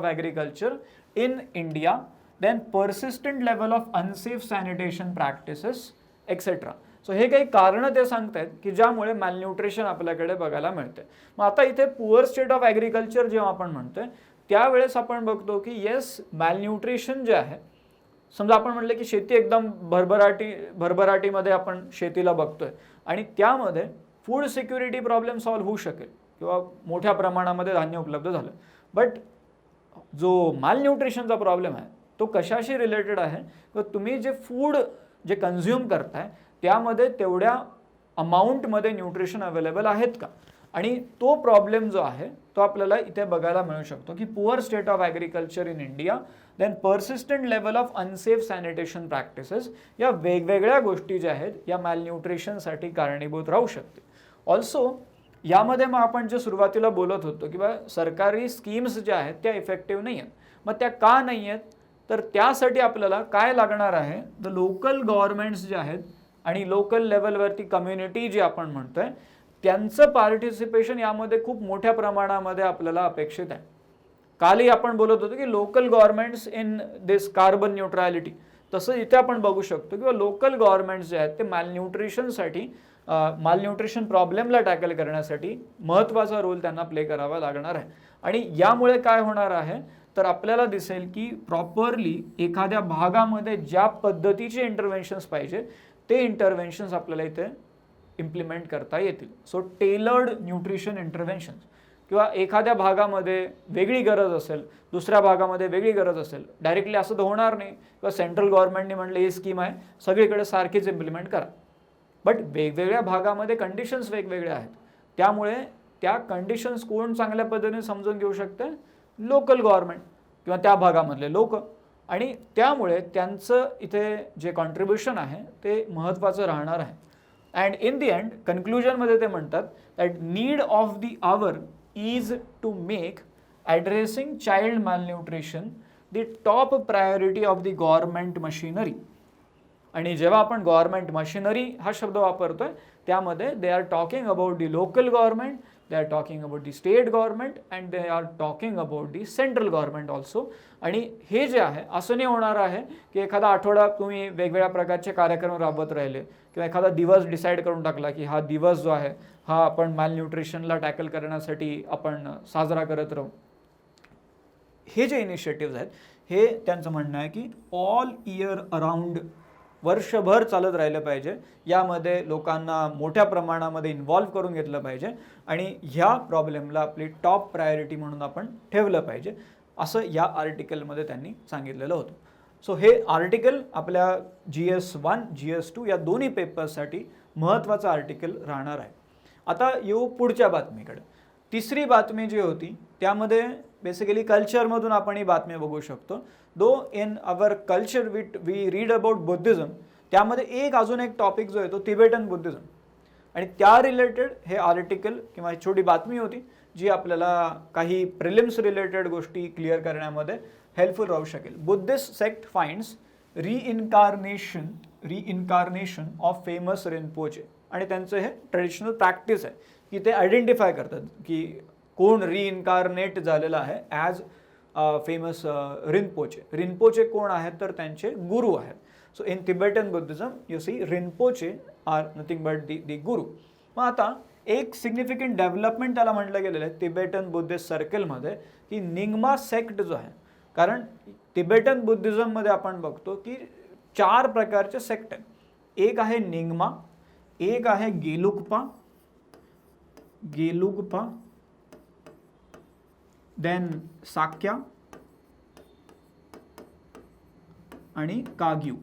agriculture in India, then persistent level of unsafe sanitation practices etc. So हे काही कारणं ते सांगतायत की ज्यामुळे मॅलन्यूट्रिशन आपल्याकडे बघायला मिळते. मग आता इथे पुअर स्टेट ऑफ ॲग्रिकल्चर जेव्हा आपण म्हणतोय त्यावेळेस आपण बघतो की येस, मॅलन्यूट्रिशन जे आहे, समजा आपण म्हटलं की शेती एकदम भरभराटीमध्ये आपण शेतीला बघतोय आणि त्यामध्ये फूड सिक्युरिटी प्रॉब्लेम सॉल्व्ह होऊ शकेल किंवा मोठ्या प्रमाणामध्ये धान्य उपलब्ध झालं, बट जो मॅलन्यूट्रिशनचा प्रॉब्लेम आहे तो कशाशी रिलेटेड आहे, तुम्ही जे फूड जे कन्झ्युम करताय त्यामध्ये तेवढ्या अमाऊंटमध्ये न्यूट्रिशन अवेलेबल आहेत का. आणि तो प्रॉब्लेम जो आहे तो आपल्याला इथे बघायला मिळू शकतो की poor state of agriculture in India, then persistent level of unsafe sanitation practices, या वेगवेगळ्या गोष्टी ज्या आहेत या मॅलन्यूट्रिशनसाठी कारणीभूत राहू शकते. ऑल्सो यामध्ये मग आपण जे सुरुवातीला बोलत होतो की सरकारी स्कीम्स ज्या आहेत त्या इफेक्टिव्ह नाही आहेत. मग त्या का नाही आहेत तर त्यासाठी आपल्याला काय लागणार आहे, द लोकल गव्हर्नमेंट्स जे आहेत आणि लोकल लेवलवरती कम्युनिटी जी आपण म्हणतोय त्यांचं पार्टिसिपेशन यामध्ये खूप मोठ्या प्रमाणामध्ये आपल्याला अपेक्षित आहे. कालही आपण बोलत होतो की local governments in this carbon neutrality, तसं इथे आपण बघू शकतो किंवा लोकल गव्हर्नमेंट्स जे आहेत ते मॅलन्यूट्रिशन प्रॉब्लेमला टॅकल करण्यासाठी महत्त्वाचा रोल त्यांना प्ले करावा लागणार आहे. आणि यामुळे काय होणार आहे तर आपल्याला दिसेल की प्रॉपरली एखाद्या भागामध्ये ज्या पद्धतीचे इंटरव्हेन्शन्स पाहिजे ते इंटरव्हेन्शन्स आपल्याला इथे इम्प्लिमेंट करता येतील. सो टेलर्ड न्यूट्रिशन इंटरव्हेन्शन्स, किंवा एखाद्या भागामध्ये वेगळी गरज असेल, दुसऱ्या भागामध्ये वेगळी गरज असेल, डायरेक्टली असं तर होणार नाही किंवा सेंट्रल गव्हर्नमेंटने म्हटलं ही स्कीम आहे सगळीकडे सारखीच इम्प्लिमेंट करा, बट वेगवेगळ्या भागामध्ये कंडिशन्स वेगवेगळे आहेत. त्यामुळे त्या कंडिशन्स कोण चांगल्या पद्धतीने समजून घेऊ शकते, लोकल गव्हर्नमेंट किंवा त्या भागामधले लोक, आणि त्यामुळे त्यांचं इथे जे कॉन्ट्रीब्युशन आहे ते महत्त्वाचं राहणार आहे. अँड इन दी एंड कन्क्लुजनमध्ये ते म्हणतात that need of the hour is to make addressing child malnutrition the top priority of the government machinery. आणि जेव्हा आपण गव्हर्नमेंट मशिनरी हा शब्द वापरतोय त्यामध्ये they are talking about the local government, they are talking about the state government and they are talking about the central government also. आणि हे जे आहे असं नाही होणार आहे की एखादा आठवडा तुम्ही वेगवेगळ्या प्रकारचे कार्यक्रम राबवत राहिले किंवा एखादा दिवस डिसाईड करून टाकला की हा दिवस जो आहे हा आपण मॅलन्यूट्रिशनला टॅकल करण्यासाठी आपण साजरा करत राहू. हे जे इनिशिएटिव्ह आहेत हे त्यांचं म्हणणं आहे की ऑल इयर अराउंड वर्षभर चालत राहिलं पाहिजे, यामध्ये लोकांना मोठ्या प्रमाणामध्ये इन्व्हॉल्व करून घेतलं पाहिजे आणि ह्या प्रॉब्लेमला आपली टॉप प्रायोरिटी म्हणून आपण ठेवलं पाहिजे, असं या आर्टिकलमध्ये त्यांनी सांगितलेलं होतं. सो हे आर्टिकल आपल्या GS1 GS2 या दोन्ही पेपर्ससाठी महत्त्वाचं आर्टिकल राहणार आहे. आता येऊ पुढच्या बातमीकडे. तिसरी बातमी जी होती त्यामध्ये बेसिकली कल्चरमधून आपण ही बातमी बघू शकतो. Though in our culture we read about Buddhism, त्यामध्ये अजून एक टॉपिक जो आहे तो तिबेटन बुद्धिझम, आणि त्या रिलेटेड हे आर्टिकल किंवा छोटी बातमी होती जी आपल्याला काही प्रिलिम्स रिलेटेड गोष्टी क्लिअर करण्यामध्ये हेल्पफुल राहू शकेल. Buddhist sect finds reincarnation of famous Rinpoche, आणि त्यांचं हे ट्रेडिशनल प्रॅक्टिस आहे की ते आयडेंटिफाय करतात की कोण रिइन्कारनेट झालेला आहे ॲज फेमस रिनपोचे. रिनपोचे कोण आहेत तर त्यांचे गुरु आहेत. So in Tibetan Buddhism you see rinpoche are nothing but the guru. मग आता एक सिग्निफिकंट डेव्हलपमेंट त्याला म्हटलं गेलेलं आहे तिबेटन बुद्धिस्ट सर्कलमध्ये की निंग्मा सेक्ट जो आहे, कारण तिबेटन बुद्धिझममध्ये आपण बघतो की 4 प्रकारचे सेक्ट आहेत. एक आहे निंग्मा, एक आहे गेलुग्पा, देन साक्या आणि काग्यू.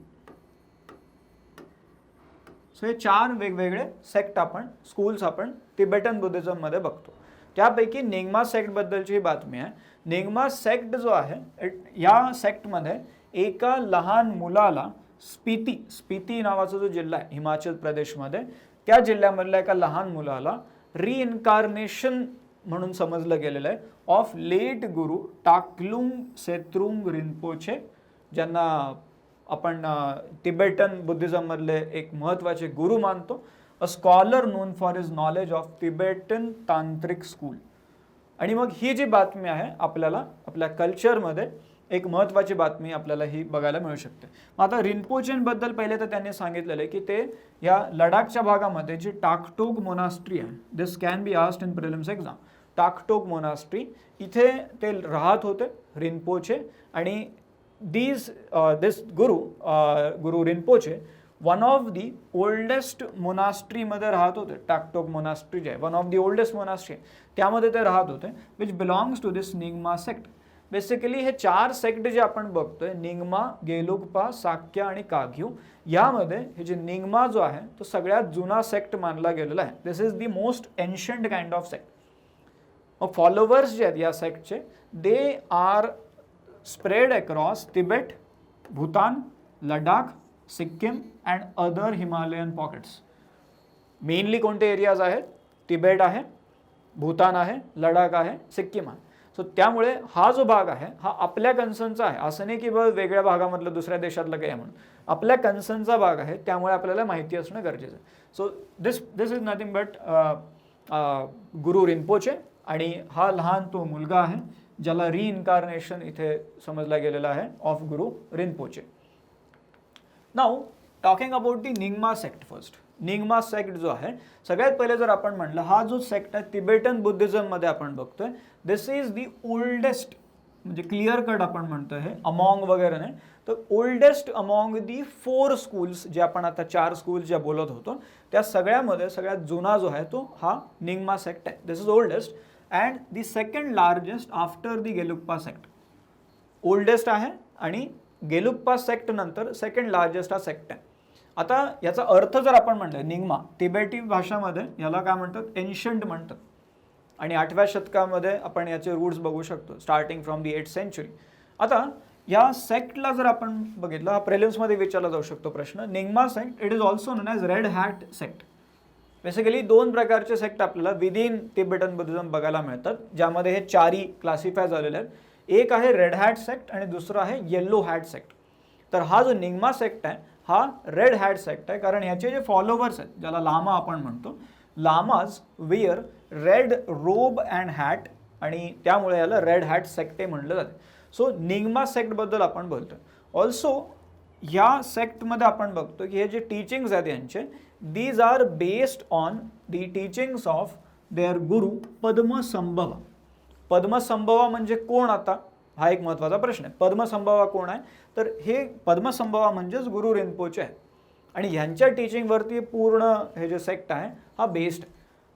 सो हे 4 वेगवेगळे सेक्ट आपण स्कूल्स आपण तिबेटन बुद्धिझम मध्ये बघतो. त्यापैकी निंग्मा सेक्ट बद्दलची बातमी आहे. निंग्मा सेक्ट जो आहे या सेक्टमध्ये एका लहान मुलाला स्पिती नावाचा जो जिल्हा आहे हिमाचल प्रदेशमध्ये, त्या जिल्ह्यामधल्या एका लहान मुलाला रिइन्कार्नेशन म्हणून समजलं गेलेलं आहे ऑफ लेट गुरु टाकलुंग सेत्रुंग रिनपोचे, ज्यांना आपण तिबेटन बुद्धिझम मधले एक महत्त्वाचे गुरु मानतो. A scholar non for his knowledge of Tibetan तांत्रिक स्कूल. आणि मग ही जी बातमी आहे आपल्याला आपल्या कल्चरमध्ये एक महत्त्वाची बातमी आपल्याला ही बघायला मिळू शकते. आता रिनपोचेंबद्दल पहिले तर त्यांनी सांगितलेलं आहे की ते या लडाखच्या भागामध्ये जी टाकटोक मोनास्ट्री आहे, this can be asked in prelims exam. Taktok monastery इथे ते राहत होते रिनपोचे. आणि this guru Rinpoche one of the oldest मोनास्ट्रीमध्ये राहत होते. टाकटोक मोनास्ट्री जे आहे one of the oldest monastery, त्यामध्ये ते राहत होते, which belongs to this Nyingma sect. Basically हे 4 सेक्ट जे आपण बघतोय निंग्मा, गेलुग्पा, साक्या आणि काग्यू, यामध्ये हे जे निंग्मा जो आहे तो सगळ्यात जुना सेक्ट मानला गेलेला आहे. This is the most ancient kind of sect. मग फॉलोवर्स जे आहेत या सेक्टचे they are spread across Tibet, Bhutan, Ladakh, Sikkim and other Himalayan pockets. Mainly कोणते एरियाज आहेत? तिबेट आहे, भूतान आहे, लडाख आहे, सिक्कीम आहे. सो त्यामुळे हा जो भाग आहे हा आपल्या कन्सर्नचा आहे. असं नाही की वेगळ्या भागामधलं दुसऱ्या देशातलं काही आहे म्हणून, आपल्या कन्सर्नचा भाग आहे, त्यामुळे आपल्याला माहिती असणं गरजेचं आहे. So this is nothing but गुरु रिनपोचे. आणि हा लहान तो मुलगा आहे ज्याला रिइन्कार्नेशन इथे समजला गेलेला आहे of Guru Rinpoche. Now talking about the Nyingma sect first. Nyingma sect जो आहे सगळ्यात पहिले जर आपण म्हटलं हा जो सेक्ट आहे तिबेटन बुद्धिझम मध्ये आपण बघतोय, दिस इज दी ओल्डेस्ट, म्हणजे क्लिअर कट आपण म्हणतोय हे अमॉंग वगैरे नाही, तर ओल्डेस्ट अमॉंग दी 4 स्कूल्स जे आपण आता 4 स्कूल्स ज्या बोलत होतो त्या सगळ्यामध्ये सगळ्यात जुना जो आहे तो हा निंग्मा सेक्ट आहे. This is oldest and the second largest after the Gelugpa sect. Oldest आहे आणि गेलुग्पा सेक्ट नंतर सेकंड लार्जेस्ट हा सेक्ट आहे. आता याचा अर्थ जर आपण म्हटलं निंग्मा, तिबेटी भाषामध्ये याला काय म्हणतात? एन्शंट म्हणतात. आणि 8व्या शतकामध्ये आपण याचे रूट्स बघू शकतो starting from the 8th century. आता या सेक्टला जर आपण बघितलं, हा प्रिलिम्समध्ये विचारला जाऊ शकतो प्रश्न. Nyingma sect it is also non as red hat sect. Basically 2 प्रकारचे सेक्ट आपल्याला विदिन तिबेटन बुद्धिझम बघायला मिळतात, ज्यामध्ये हे 4ही क्लासिफाय झालेले आहेत. एक आहे रेड हॅट सेक्ट आणि दुसरं आहे येलो हॅट सेक्ट. तर हा जो निंग्मा सेक्ट आहे हा रेड हॅट सेक्ट आहे, कारण ह्याचे जे फॉलोवर्स आहेत ज्याला लामा आपण म्हणतो, लामाज वेअर रेड रोब अँड हॅट, आणि त्यामुळे याला रेड हॅट सेक्ट म्हणलं जाते. सो निंग्मा सेक्टबद्दल आपण बोलतो. ऑल्सो या सेक्टमध्ये आपण बघतो की हे जे टीचिंग्स आहेत यांचे, these are based on the teachings of their guru Padmasambhava. पद्मसंभवा म्हणजे कोण? आता हा एक महत्त्वाचा प्रश्न आहे. पद्मसंभवा कोण आहे? तर हे पद्मसंभवा म्हणजेच गुरु रिनपोचे आहेत आणि ह्यांच्या टीचिंगवरती पूर्ण हे जे सेक्ट आहे हा बेस्ड.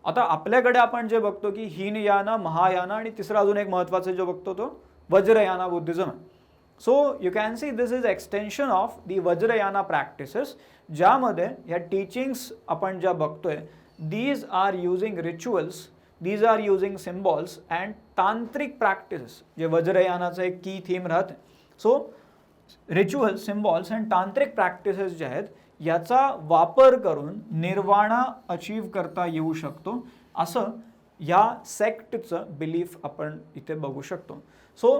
आता आपल्याकडे आपण जे बघतो की हीनयाना, महायाना आणि तिसरा अजून एक महत्त्वाचा जो बघतो तो वज्रयाना बुद्धिझम आहे. So you can see this is extension of the Vajrayana practices, ज्यामध्ये ह्या टीचिंग्स आपण ज्या बघतोय these are using rituals, these are using symbols and tantric practices, जे वज्रयानाचं एक की थीम राहते. सो rituals, symbols and tantric practices जे आहेत याचा वापर करून निर्वाणा अचीव करता येऊ शकतो, असं या सेक्टचं बिलीफ आपण इथे बघू शकतो. So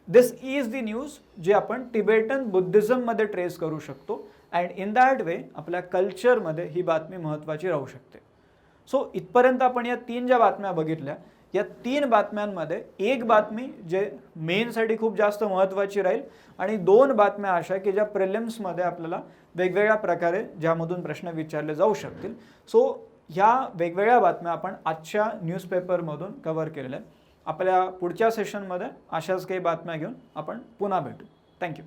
this is the news जे आपण तिबेटन बुद्धिझममध्ये ट्रेस करू शकतो अँड इन दॅट वे आपल्या कल्चरमध्ये ही बातमी महत्त्वाची राहू शकते. सो इथपर्यंत आपण या 3 ज्या बातम्या बघितल्या या 3 बातम्यांमध्ये एक बातमी जे मेनसाठी खूप जास्त महत्त्वाची राहील आणि 2 बातम्या अशा की ज्या प्रिलिम्समध्ये आपल्याला वेगवेगळ्या प्रकारे ज्यामधून प्रश्न विचारले जाऊ शकतील. सो ह्या वेगवेगळ्या बातम्या आपण आजच्या न्यूजपेपरमधून कव्हर केलेल्या आहेत. आपल्या पुढच्या सेशनमध्ये अशाच काही बातम्या घेऊन आपण पुन्हा भेटू. थँक्यू.